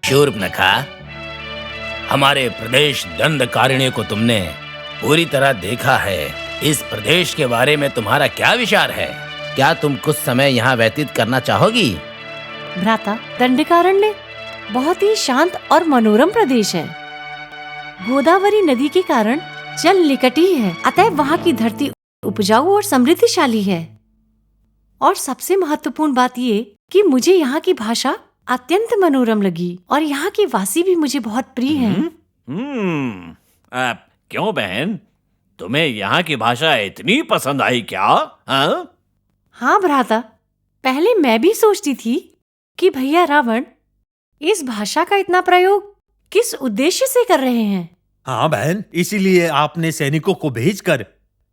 शूर्पणखा, हमारे प्रदेश दंडकारण्य को तुमने पूरी तरह देखा है। इस प्रदेश के बारे में तुम्हारा क्या विचार है? क्या तुम कुछ समय यहाँ व्यतीत करना चाहोगी? भ्राता, दंडकारण्य बहुत ही शांत और मनोरम प्रदेश है। गोदावरी नदी के कारण जल निकट ही है, अतः वहाँ की धरती उपजाऊ और समृद्धिशाली है। और सबसे महत्वपूर्ण बात ये कि मुझे यहाँ की भाषा अत्यंत मनोरम लगी और यहाँ के वासी भी मुझे बहुत प्रिय हैं। क्यों बहन, तुम्हें यहाँ की भाषा इतनी पसंद आई क्या? हाँ भ्राता, पहले मैं भी सोचती थी कि भैया रावण इस भाषा का इतना प्रयोग किस उद्देश्य से कर रहे हैं। हाँ बहन, इसीलिए आपने सैनिकों को भेजकर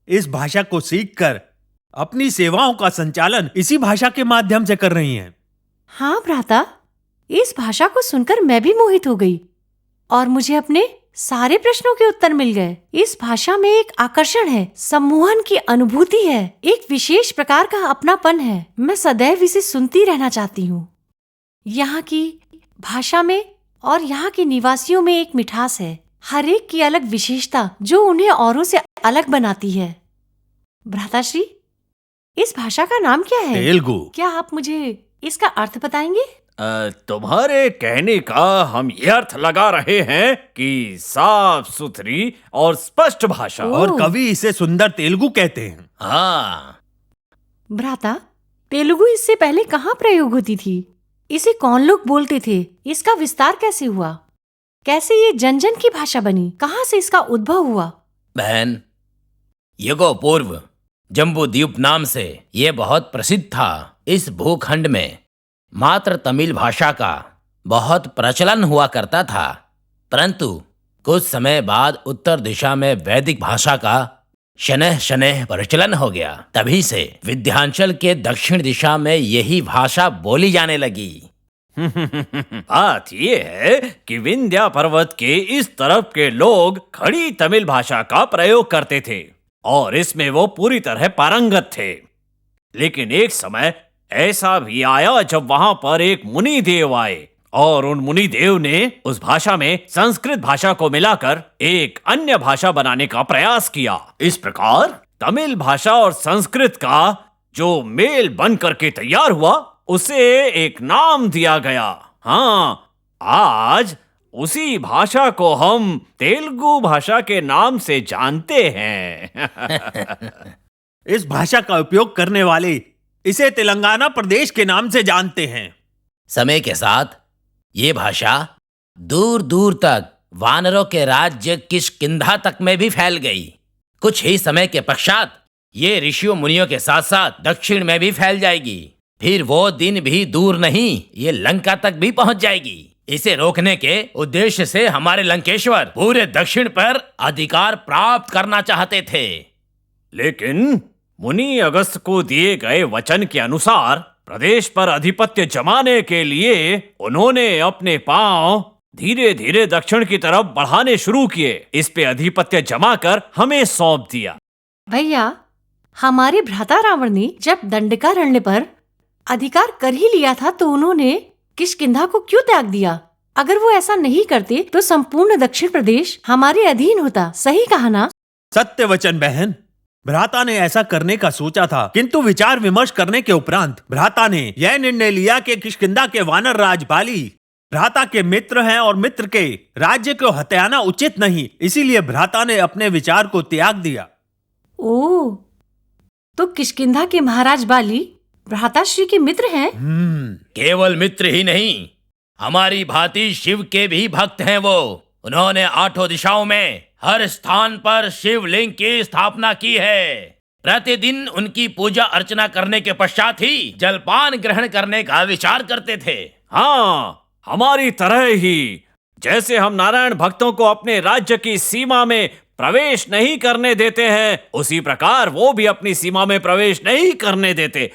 इस भाषा को सीखकर अपनी सेवाओं का संचालन इसी भाषा के माध्यम से कर रही हैं। हाँ भ्राता, इस भाषा को सुनकर मैं भी मोहित हो गई और मुझे अपने सारे प्रश्नों के उत्तर मिल गए। इस भाषा में एक आकर्षण है, सम्मोहन की अनुभूति है, एक विशेष प्रकार का अपनापन है। मैं सदैव इसे सुनती रहना चाहती हूँ। यहाँ की भाषा में और यहाँ के निवासियों में एक मिठास है, हर एक की अलग विशेषता जो उन्हें औरों से अलग बनाती है। भ्राताश्री, इस भाषा का नाम क्या है? तेलुगु। क्या आप मुझे इसका अर्थ बताएंगे? तुम्हारे कहने का हम ये अर्थ लगा रहे हैं कि साफ सुथरी और स्पष्ट भाषा। और कवि इसे सुंदर तेलुगु कहते हैं। हाँ भ्राता, तेलुगु इससे पहले कहाँ प्रयोग होती थी? इसे कौन लोग बोलते थे? इसका विस्तार कैसे हुआ? कैसे ये जन जन की भाषा बनी? कहाँ से इसका उद्भव हुआ? बहन, युगों पूर्व जम्बू द्वीप नाम से ये बहुत प्रसिद्ध था। इस भूखंड में मात्र तमिल भाषा का बहुत प्रचलन हुआ करता था, परंतु कुछ समय बाद उत्तर दिशा में वैदिक भाषा का शनह शनह प्रचलन हो गया। तभी से विंध्याचल के दक्षिण दिशा में यही भाषा बोली जाने लगी। बात ये है कि विंध्या पर्वत के इस तरफ के लोग खड़ी तमिल भाषा का प्रयोग करते थे और इसमें वो पूरी तरह पारंगत थे। लेकिन एक समय ऐसा भी आया जब वहां पर एक मुनि देव आए और उन मुनि देव ने उस भाषा में संस्कृत भाषा को मिलाकर एक अन्य भाषा बनाने का प्रयास किया। इस प्रकार तमिल भाषा और संस्कृत का जो मेल बन करके तैयार हुआ, उसे एक नाम दिया गया। हाँ, आज उसी भाषा को हम तेलुगु भाषा के नाम से जानते हैं। इस भाषा का उपयोग करने वाले इसे तेलंगाना प्रदेश के नाम से जानते हैं। समय के साथ ये भाषा दूर दूर तक वानरों के राज्य किष्किंधा तक में भी फैल गई। कुछ ही समय के पश्चात ये ऋषियों मुनियों के साथ साथ दक्षिण में भी फैल जाएगी। फिर वो दिन भी दूर नहीं, ये लंका तक भी पहुंच जाएगी। इसे रोकने के उद्देश्य से हमारे लंकेश्वर पूरे दक्षिण पर अधिकार प्राप्त करना चाहते थे, लेकिन मुनि अगस्त को दिए गए वचन के अनुसार प्रदेश पर अधिपत्य जमाने के लिए उन्होंने अपने पांव धीरे धीरे दक्षिण की तरफ बढ़ाने शुरू किए। इस पे अधिपत्य जमाकर हमें सौंप दिया। भैया, हमारे भ्राता रावण ने जब दंडकारण्य पर अधिकार कर ही लिया था तो उन्होंने किष्किंधा को क्यों त्याग दिया? अगर वो ऐसा नहीं करते तो संपूर्ण दक्षिण प्रदेश हमारे अधीन होता। सही कहा ना? सत्य वचन बहन। भ्राता ने ऐसा करने का सोचा था, किंतु विचार विमर्श करने के उपरांत भ्राता ने यह निर्णय लिया कि किष्किंधा के वानर राजपाली भ्राता के मित्र हैं और मित्र के राज्य को हत्याना उचित नहीं। इसीलिए भ्राता ने अपने विचार को त्याग दिया। ओह, तो किष्किंधा के महाराज बाली भ्राताश्री के मित्र हैं? केवल मित्र ही नहीं, हमारी भांति शिव के भी भक्त हैं वो। उन्होंने 8 दिशाओं में हर स्थान पर शिवलिंग की स्थापना की है। प्रतिदिन उनकी पूजा अर्चना करने के पश्चात ही जलपान ग्रहण करने का विचार करते थे। हाँ, हमारी तरह ही। जैसे हम नारायण भक्तों को अपने राज्य की सीमा में प्रवेश नहीं करने देते हैं, उसी प्रकार वो भी अपनी सीमा में प्रवेश नहीं करने देते।